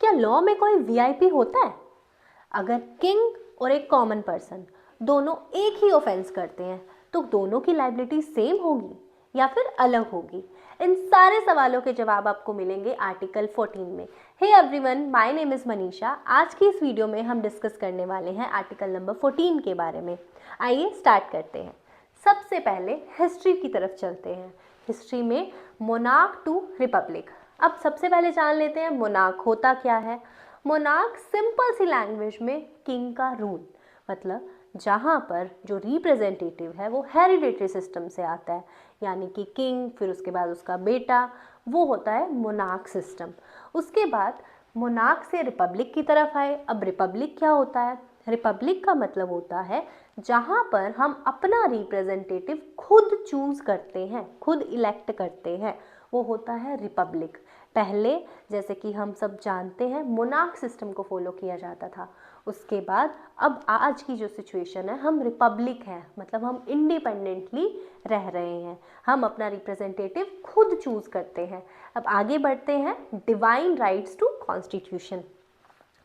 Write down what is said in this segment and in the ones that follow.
क्या लॉ में कोई वीआईपी होता है? अगर किंग और एक कॉमन पर्सन दोनों एक ही ऑफेंस करते हैं तो दोनों की लाइबिलिटी सेम होगी या फिर अलग होगी? इन सारे सवालों के जवाब आपको मिलेंगे आर्टिकल 14 में। Hey everyone, my name is Manisha. आज की इस वीडियो में हम डिस्कस करने वाले हैं आर्टिकल नंबर 14 के बारे में। आइए स्टार्ट करते हैं। सबसे पहले हिस्ट्री की तरफ चलते हैं। हिस्ट्री में मोनार्क टू रिपब्लिक। अब सबसे पहले जान लेते हैं मोनार्क होता क्या है। मोनार्क सिंपल सी लैंग्वेज में किंग का रूल, मतलब जहाँ पर जो रिप्रेजेंटेटिव है वो हेरिडेटरी सिस्टम से आता है, यानी कि किंग, फिर उसके बाद उसका बेटा, वो होता है मोनार्क सिस्टम। उसके बाद मोनार्क से रिपब्लिक की तरफ आए। अब रिपब्लिक क्या होता है? रिपब्लिक का मतलब होता है जहाँ पर हम अपना रिप्रेजेंटेटिव खुद चूज करते हैं, खुद इलेक्ट करते हैं, वो होता है रिपब्लिक। पहले जैसे कि हम सब जानते हैं मोनार्क सिस्टम को फॉलो किया जाता था। उसके बाद अब आज की जो सिचुएशन है, हम रिपब्लिक हैं, मतलब हम इंडिपेंडेंटली रह रहे हैं, हम अपना रिप्रेजेंटेटिव खुद चूज करते हैं। अब आगे बढ़ते हैं डिवाइन राइट्स टू कॉन्स्टिट्यूशन।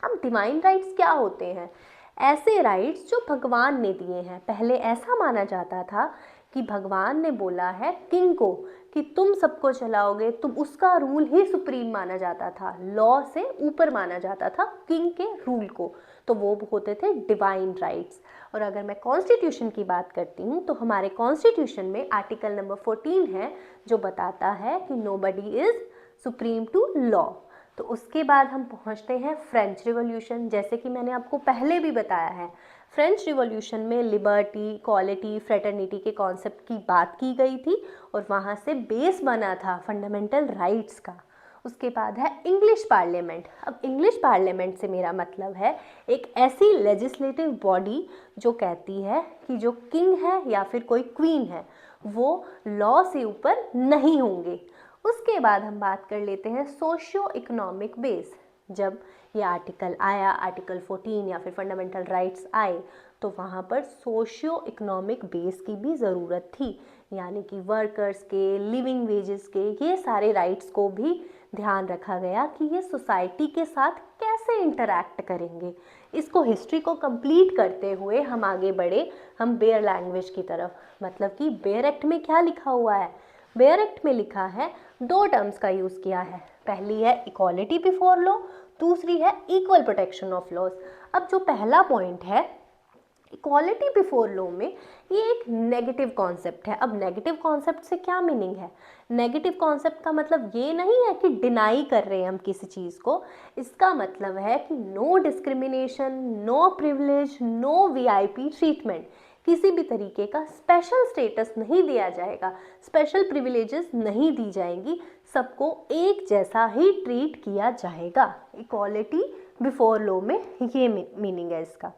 अब डिवाइन राइट्स क्या होते हैं? ऐसे राइट्स जो भगवान ने दिए हैं। पहले ऐसा माना जाता था कि भगवान ने बोला है किंग को कि तुम सबको चलाओगे, तुम उसका रूल ही सुप्रीम माना जाता था, लॉ से ऊपर माना जाता था किंग के रूल को, तो वो होते थे डिवाइन राइट्स। और अगर मैं कॉन्स्टिट्यूशन की बात करती हूँ तो हमारे कॉन्स्टिट्यूशन में आर्टिकल नंबर 14 है जो बताता है कि nobody is supreme to law. तो उसके बाद हम पहुंचते हैं फ्रेंच रिवॉल्यूशन। जैसे कि मैंने आपको पहले भी बताया है, फ्रेंच रिवॉल्यूशन में लिबर्टी, इक्वालिटी, फ्रेटर्निटी के कॉन्सेप्ट की बात की गई थी और वहाँ से बेस बना था फंडामेंटल राइट्स का। उसके बाद है इंग्लिश पार्लियामेंट। अब इंग्लिश पार्लियामेंट से मेरा मतलब है एक ऐसी लेजिस्लेटिव बॉडी जो कहती है कि जो किंग है या फिर कोई क्वीन है वो लॉ से ऊपर नहीं होंगे। उसके बाद हम बात कर लेते हैं सोशियो इकोनॉमिक बेस। जब ये आर्टिकल आया, आर्टिकल 14 या फिर फंडामेंटल राइट्स आए, तो वहाँ पर सोशियो इकोनॉमिक बेस की भी ज़रूरत थी, यानी कि वर्कर्स के, लिविंग वेजेस के, ये सारे राइट्स को भी ध्यान रखा गया कि ये सोसाइटी के साथ कैसे इंटरैक्ट करेंगे। इसको हिस्ट्री को कंप्लीट करते हुए हम आगे बढ़े, हम बेयर लैंग्वेज की तरफ। मतलब कि बेयर एक्ट में क्या लिखा हुआ है? बेयर एक्ट में लिखा है, दो टर्म्स का यूज़ किया है। पहली है इक्वालिटी बिफोर लॉ, दूसरी है इक्वल प्रोटेक्शन ऑफ लॉज। अब जो पहला पॉइंट है इक्वालिटी बिफोर लॉ में, ये एक नेगेटिव कॉन्सेप्ट है। अब नेगेटिव कॉन्सेप्ट से क्या मीनिंग है? नेगेटिव कॉन्सेप्ट का मतलब ये नहीं है कि डिनाई कर रहे हैं हम किसी चीज़ को। इसका मतलब है कि no discrimination, no privilege, no VIP treatment, किसी भी तरीके का स्पेशल स्टेटस नहीं दिया जाएगा, स्पेशल प्रिविलेजेस नहीं दी जाएंगी, सबको एक जैसा ही ट्रीट किया जाएगा। इक्वालिटी बिफोर लॉ में ये मीनिंग है इसका।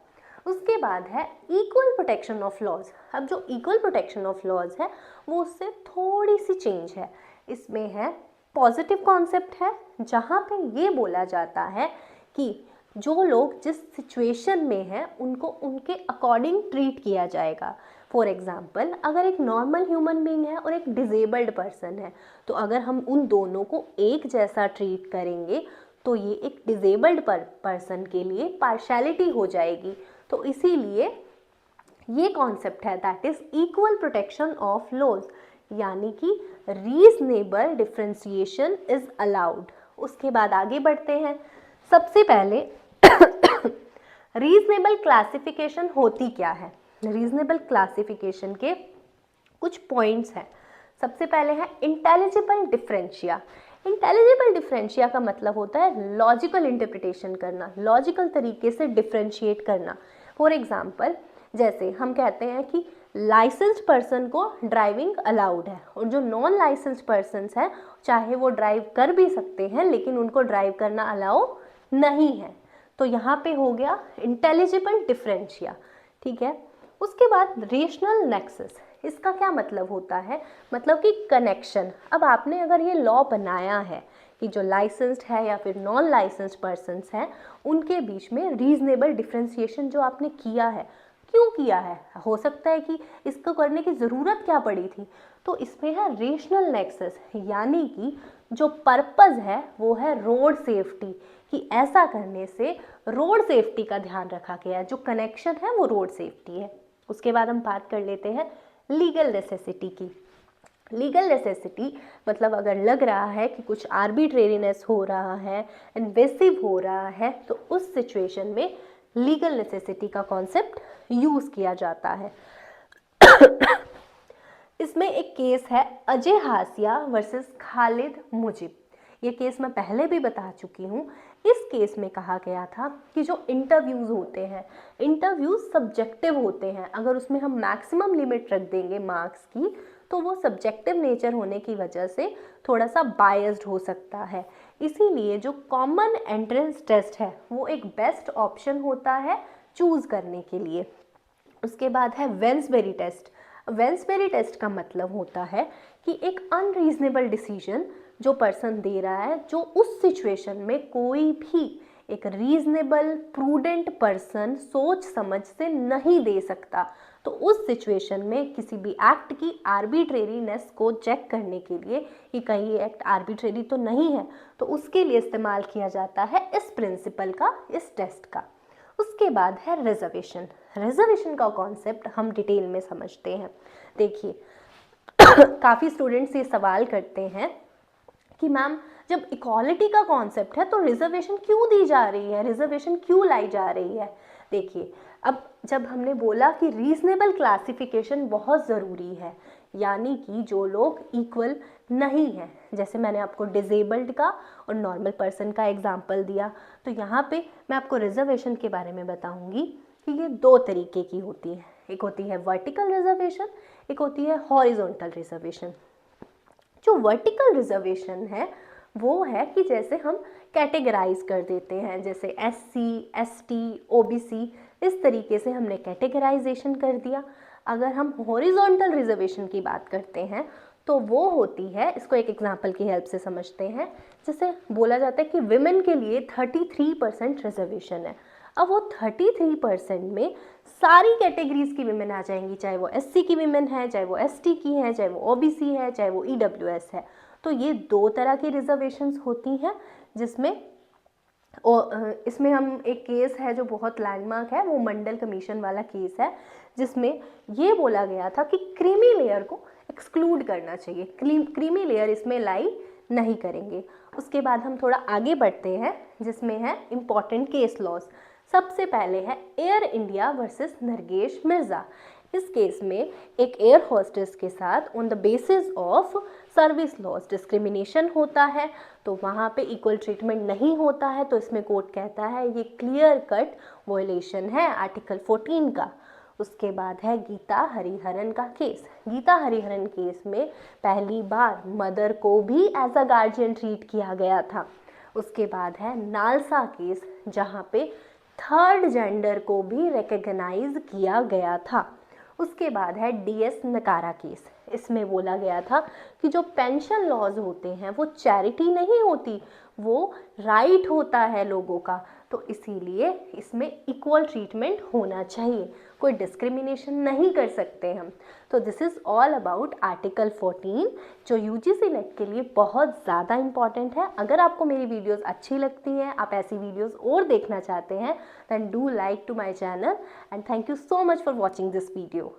उसके बाद है इक्वल प्रोटेक्शन ऑफ लॉज। अब जो इक्वल प्रोटेक्शन ऑफ लॉज है वो उससे थोड़ी सी चेंज है। इसमें है पॉजिटिव कॉन्सेप्ट है, जहाँ पे ये बोला जाता है कि जो लोग जिस सिचुएशन में हैं उनको उनके अकॉर्डिंग ट्रीट किया जाएगा। फॉर एग्जाम्पल, अगर एक नॉर्मल ह्यूमन बीइंग है और एक डिजेबल्ड पर्सन है, तो अगर हम उन दोनों को एक जैसा ट्रीट करेंगे तो ये एक डिजेबल्ड पर्सन के लिए पार्शलिटी हो जाएगी। तो इसीलिए ये कॉन्सेप्ट है, that is equal protection of laws, यानी कि रीजनेबल डिफ्रेंसिएशन इज अलाउड। उसके बाद आगे बढ़ते हैं। सबसे पहले रीजनेबल क्लासिफिकेशन होती क्या है? रीजनेबल क्लासिफिकेशन के कुछ पॉइंट्स हैं। सबसे पहले है इंटेलिजिबल डिफरेंशिया। इंटेलिजिबल डिफरेंशिया का मतलब होता है लॉजिकल इंटरप्रिटेशन करना, लॉजिकल तरीके से डिफरेंशिएट करना। फॉर एग्जाम्पल, जैसे हम कहते हैं कि लाइसेंस्ड पर्सन को ड्राइविंग अलाउड है और जो नॉन लाइसेंस्ड पर्सन्स हैं चाहे वो ड्राइव कर भी सकते हैं लेकिन उनको ड्राइव करना अलाउ नहीं है। तो यहाँ पे हो गया इंटेलिजिबल डिफरेंशिया, ठीक है। उसके बाद रेशनल नेक्सस, इसका क्या मतलब होता है? मतलब कि कनेक्शन। अब आपने अगर ये लॉ बनाया है कि जो लाइसेंस्ड है या फिर नॉन लाइसेंस्ड पर्सन्स हैं उनके बीच में रीजनेबल डिफरेंशिएशन जो आपने किया है, क्यों किया है? हो सकता है कि इसको करने की ज़रूरत क्या पड़ी थी, तो इसमें है रेशनल नेक्सस, यानी कि जो पर्पस है वो है रोड सेफ्टी, कि ऐसा करने से रोड सेफ्टी का ध्यान रखा गया है, जो कनेक्शन है वो रोड सेफ्टी है। उसके बाद हम बात कर लेते हैं लीगल नेसेसिटी की। लीगल नेसेसिटी मतलब अगर लग रहा है कि कुछ आर्बिट्रेरीनेस हो रहा है, इन्वेसिव हो रहा है, तो उस सिचुएशन में लीगल नेसेसिटी का कॉन्सेप्ट यूज़ किया जाता है। इसमें एक केस है अजय हासिया वर्सेस खालिद मुजिब। ये केस मैं पहले भी बता चुकी हूँ। इस केस में कहा गया था कि जो इंटरव्यूज़ होते हैं, इंटरव्यूज़ सब्जेक्टिव होते हैं। अगर उसमें हम मैक्सिमम लिमिट रख देंगे मार्क्स की, तो वो सब्जेक्टिव नेचर होने की वजह से थोड़ा सा बायस्ड हो सकता है। इसीलिए जो कॉमन एंट्रेंस टेस्ट है वो एक बेस्ट ऑप्शन होता है चूज़ करने के लिए। उसके बाद है वेंसबेरी टेस्ट। वेंसबेरी टेस्ट का मतलब होता है कि एक अनरीजनेबल डिसीजन जो पर्सन दे रहा है, जो उस सिचुएशन में कोई भी एक रीजनेबल प्रूडेंट पर्सन सोच समझ से नहीं दे सकता। तो उस सिचुएशन में किसी भी एक्ट की आर्बिट्रेरीनेस को चेक करने के लिए कि कहीं ये एक्ट आर्बिट्रेरी तो नहीं है, तो उसके लिए इस्तेमाल किया जाता है इस प्रिंसिपल का, इस टेस्ट का। उसके बाद है रिजर्वेशन। रिजर्वेशन का कॉन्सेप्ट हम डिटेल में समझते हैं। देखिए, काफ़ी स्टूडेंट्स ये सवाल करते हैं कि मैम जब इक्वालिटी का कॉन्सेप्ट है तो रिजर्वेशन क्यों दी जा रही है, रिजर्वेशन क्यों लाई जा रही है। देखिए, अब जब हमने बोला कि रीजनेबल क्लासिफिकेशन बहुत ज़रूरी है, यानी कि जो लोग इक्वल नहीं हैं, जैसे मैंने आपको डिजेबल्ड का और नॉर्मल पर्सन का एग्जाम्पल दिया, तो यहाँ पे मैं आपको रिजर्वेशन के बारे में बताऊँगी कि ये दो तरीके की होती है। एक होती है वर्टिकल रिजर्वेशन, एक होती है हॉरिजॉन्टल रिजर्वेशन। जो वर्टिकल रिजर्वेशन है वो है कि जैसे हम कैटेगराइज कर देते हैं, जैसे एससी, एसटी, ओबीसी, इस तरीके से हमने कैटेगराइजेशन कर दिया। अगर हम हॉरिजॉन्टल रिजर्वेशन की बात करते हैं तो वो होती है, इसको एक एग्जांपल की हेल्प से समझते हैं। जैसे बोला जाता है कि विमेन के लिए 33% रिजर्वेशन है। अब वो 33% में सारी कैटेगरीज की विमेन आ जाएंगी, चाहे वो एससी की विमेन है, चाहे वो एसटी की है, चाहे वो ओबीसी है, चाहे वो ईडब्ल्यूएस है। तो ये दो तरह की रिजर्वेशंस होती हैं, जिसमें इसमें हम एक केस है जो बहुत लैंडमार्क है, वो मंडल कमीशन वाला केस है, जिसमें ये बोला गया था कि क्रीमी लेयर को एक्सक्लूड करना चाहिए, क्रीमी लेयर इसमें लाई नहीं करेंगे। उसके बाद हम थोड़ा आगे बढ़ते हैं, जिसमें है इम्पॉर्टेंट केस लॉज। सबसे पहले है air India versus Nargesh Mirza. इस केस में एक एयर होस्टेस के साथ on the basis of service laws discrimination होता है, तो वहाँ पे इक्वल ट्रीटमेंट नहीं होता है। तो इसमें कोर्ट कहता है ये क्लियर कट वॉयलेशन है आर्टिकल 14 का। उसके बाद है गीता हरिहरन का केस। गीता हरिहरन केस में पहली बार मदर को भी एज अ गार्जियन ट्रीट किया गया था। उसके बाद है नालसा केस, जहाँ पे थर्ड जेंडर को भी रिकॉग्नाइज किया गया था। उसके बाद है डीएस नकारा केस। इसमें बोला गया था कि जो पेंशन लॉज होते हैं वो चैरिटी नहीं होती, वो राइट होता है लोगों का, तो इसीलिए इसमें इक्वल ट्रीटमेंट होना चाहिए, कोई डिस्क्रिमिनेशन नहीं कर सकते हम। तो this is all about article 14, जो यूजीसी नेट के लिए बहुत ज़्यादा इंपॉर्टेंट है। अगर आपको मेरी वीडियोस अच्छी लगती हैं, आप ऐसी वीडियोस और देखना चाहते हैं, then do like to my channel and thank you so much for watching this video.